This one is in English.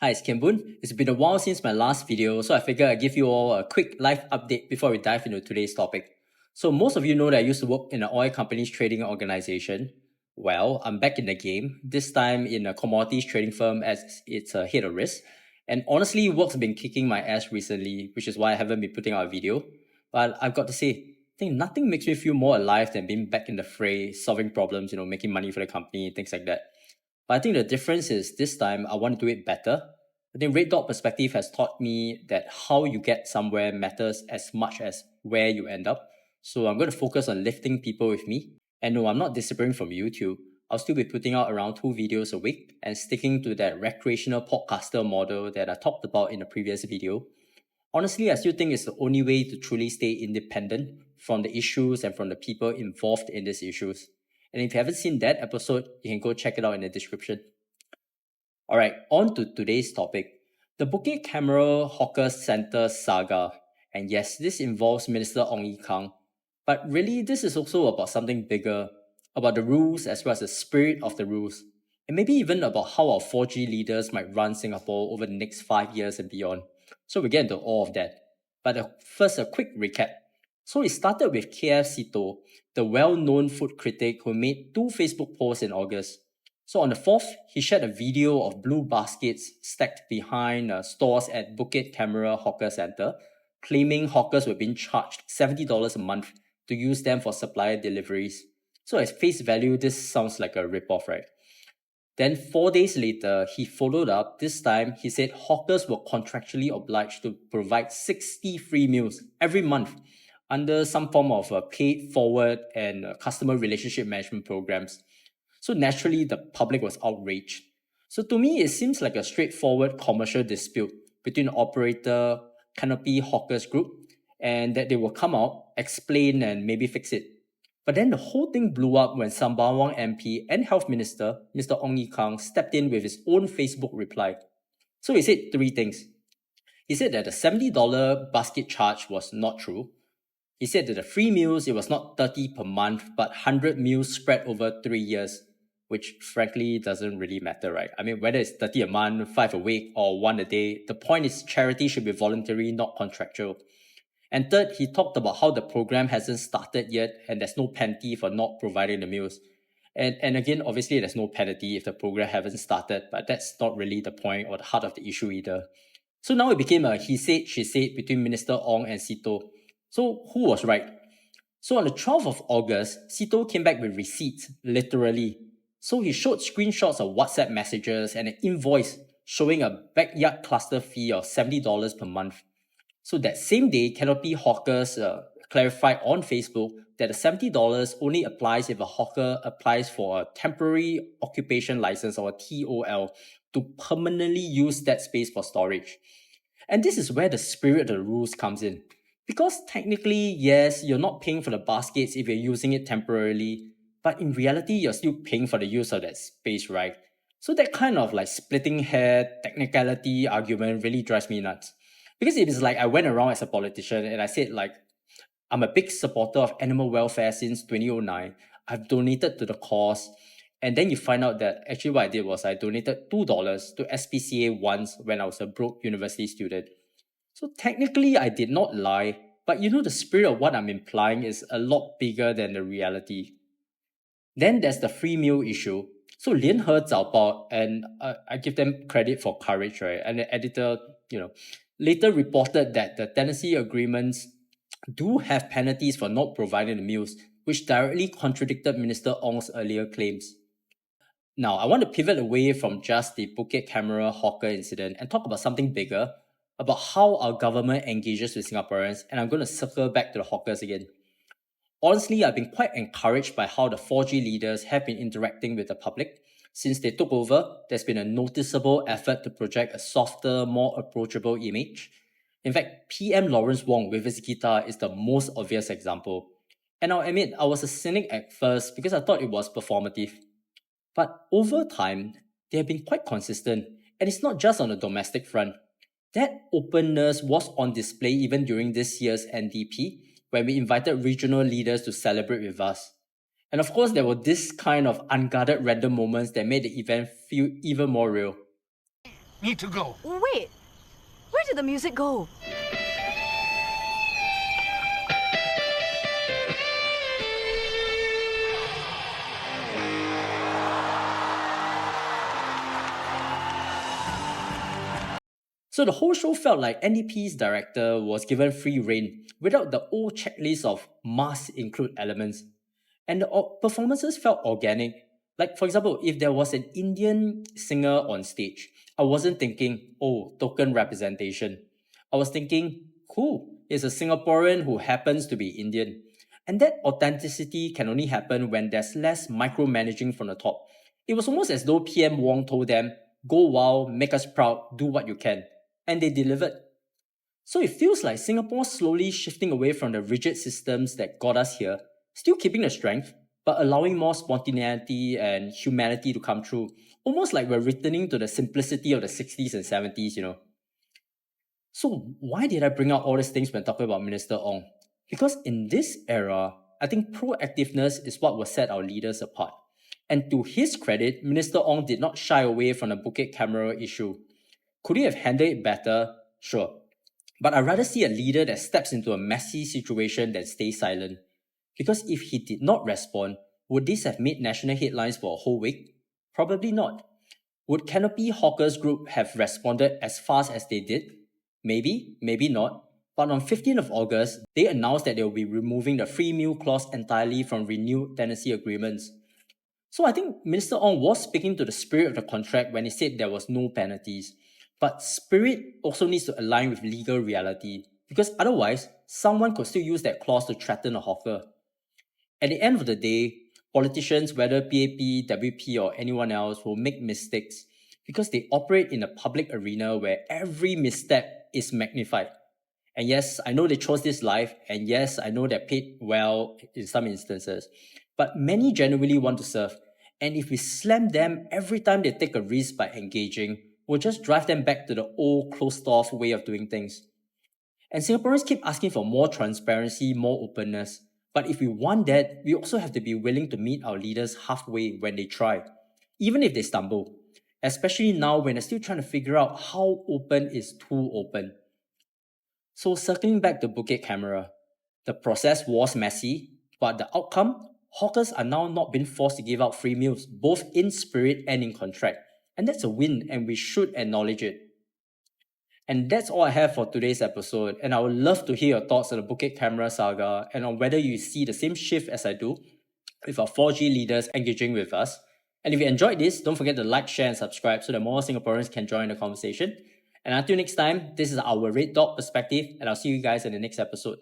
Hi, it's Kimbun. It's been a while since my last video, so I figured I'd give you all a quick life update before we dive into today's topic. So most of you know that I used to work in an oil company's trading organization. Well, I'm back in the game, this time in a commodities trading firm as its head of risk. And honestly, work's been kicking my ass recently, which is why I haven't been putting out a video. But I've got to say, I think nothing makes me feel more alive than being back in the fray, solving problems, making money for the company, things like that. But I think the difference is this time I want to do it better. I think Red Dot Perspective has taught me that how you get somewhere matters as much as where you end up. So I'm going to focus on lifting people with me. And no, I'm not disappearing from YouTube. I'll still be putting out around 2 videos a week and sticking to that recreational podcaster model that I talked about in a previous video. Honestly, I still think it's the only way to truly stay independent from the issues and from the people involved in these issues. And if you haven't seen that episode, you can go check it out in the description. Alright, on to today's topic. The Bukit Canberra Hawker Centre saga. And yes, this involves Minister Ong Ye Kung. But really, this is also about something bigger, about the rules as well as the spirit of the rules. And maybe even about how our 4G leaders might run Singapore over the next 5 years and beyond. So we get into all of that. But first, a quick recap. So it started with KF Sito, the well-known food critic who made 2 Facebook posts in August. So on the 4th, he shared a video of blue baskets stacked behind stores at Bukit Canberra Hawker Centre, claiming hawkers were being charged $70 a month to use them for supplier deliveries. So at face value, this sounds like a ripoff, right? Then 4 days later, he followed up. This time, he said hawkers were contractually obliged to provide 60 free meals every month under some form of paid forward and customer relationship management programs. So naturally, the public was outraged. So to me, it seems like a straightforward commercial dispute between the operator, Canopy Hawkers Group, and that they will come out, explain, and maybe fix it. But then the whole thing blew up when Sembawang MP and Health Minister, Mr. Ong Ye Kung, stepped in with his own Facebook reply. So he said 3 things. He said that the $70 basket charge was not true. He said that the free meals, it was not 30 per month, but 100 meals spread over 3 years, which frankly doesn't really matter, right? I mean, whether it's 30 a month, 5 a week, or 1 a day, the point is charity should be voluntary, not contractual. And third, he talked about how the program hasn't started yet and there's no penalty for not providing the meals. And again, obviously there's no penalty if the program hasn't started, but that's not really the point or the heart of the issue either. So now it became a he said, she said between Minister Ong and Sito. So who was right? So on the 12th of August, Sito came back with receipts, literally. So he showed screenshots of WhatsApp messages and an invoice showing a backyard cluster fee of $70 per month. So that same day, Canopy Hawkers clarified on Facebook that the $70 only applies if a hawker applies for a temporary occupation license or a TOL to permanently use that space for storage. And this is where the spirit of the rules comes in. Because technically, yes, you're not paying for the baskets if you're using it temporarily, but in reality, you're still paying for the use of that space, right? So that kind of like splitting hair technicality argument really drives me nuts. Because it is like I went around as a politician and I said like, I'm a big supporter of animal welfare since 2009. I've donated to the cause. And then you find out that actually what I did was I donated $2 to SPCA once when I was a broke university student. So technically, I did not lie, but the spirit of what I'm implying is a lot bigger than the reality. Then there's the free meal issue. So Lian He Zaobao, and I give them credit for courage, right? And the editor, later reported that the tenancy agreements do have penalties for not providing the meals, which directly contradicted Minister Ong's earlier claims. Now, I want to pivot away from just the Bukit Canberra hawker incident and talk about something bigger, about how our government engages with Singaporeans, and I'm going to circle back to the hawkers again. Honestly, I've been quite encouraged by how the 4G leaders have been interacting with the public. Since they took over, there's been a noticeable effort to project a softer, more approachable image. In fact, PM Lawrence Wong with his guitar is the most obvious example. And I'll admit, I was a cynic at first because I thought it was performative. But over time, they have been quite consistent, and it's not just on the domestic front. That openness was on display even during this year's NDP, when we invited regional leaders to celebrate with us. And of course, there were this kind of unguarded random moments that made the event feel even more real. Need to go. Wait, where did the music go? So the whole show felt like NDP's director was given free rein without the old checklist of must include elements. And the performances felt organic. Like, for example, if there was an Indian singer on stage, I wasn't thinking, oh, token representation. I was thinking, cool, it's a Singaporean who happens to be Indian. And that authenticity can only happen when there's less micromanaging from the top. It was almost as though PM Wong told them, go wild, make us proud, do what you can. And they delivered. So it feels like Singapore's slowly shifting away from the rigid systems that got us here, still keeping the strength, but allowing more spontaneity and humanity to come through. Almost like we're returning to the simplicity of the 60s and 70s, So why did I bring out all these things when talking about Minister Ong? Because in this era, I think proactiveness is what will set our leaders apart. And to his credit, Minister Ong did not shy away from the Bukit camera issue. Could he have handled it better? Sure. But I'd rather see a leader that steps into a messy situation than stays silent. Because if he did not respond, would this have made national headlines for a whole week? Probably not. Would Canopy Hawkers Group have responded as fast as they did? Maybe, maybe not. But on 15th of August, they announced that they will be removing the free meal clause entirely from renewed tenancy agreements. So I think Minister Ong was speaking to the spirit of the contract when he said there was no penalties. But spirit also needs to align with legal reality, because otherwise, someone could still use that clause to threaten a hawker. At the end of the day, politicians, whether PAP, WP, or anyone else, will make mistakes because they operate in a public arena where every misstep is magnified. And yes, I know they chose this life, and yes, I know they're paid well in some instances, but many genuinely want to serve. And if we slam them every time they take a risk by engaging, we'll just drive them back to the old closed-off way of doing things. And Singaporeans keep asking for more transparency, more openness. But if we want that, we also have to be willing to meet our leaders halfway when they try, even if they stumble. Especially now when they're still trying to figure out how open is too open. So circling back to Bukit camera, the process was messy, but the outcome, hawkers are now not being forced to give out free meals, both in spirit and in contract. And that's a win, and we should acknowledge it. And that's all I have for today's episode, and I would love to hear your thoughts on the Bukit camera saga and on whether you see the same shift as I do with our 4G leaders engaging with us. And if you enjoyed this, don't forget to like, share, and subscribe so that more Singaporeans can join the conversation. And until next time, this is our Red Dot perspective, and I'll see you guys in the next episode.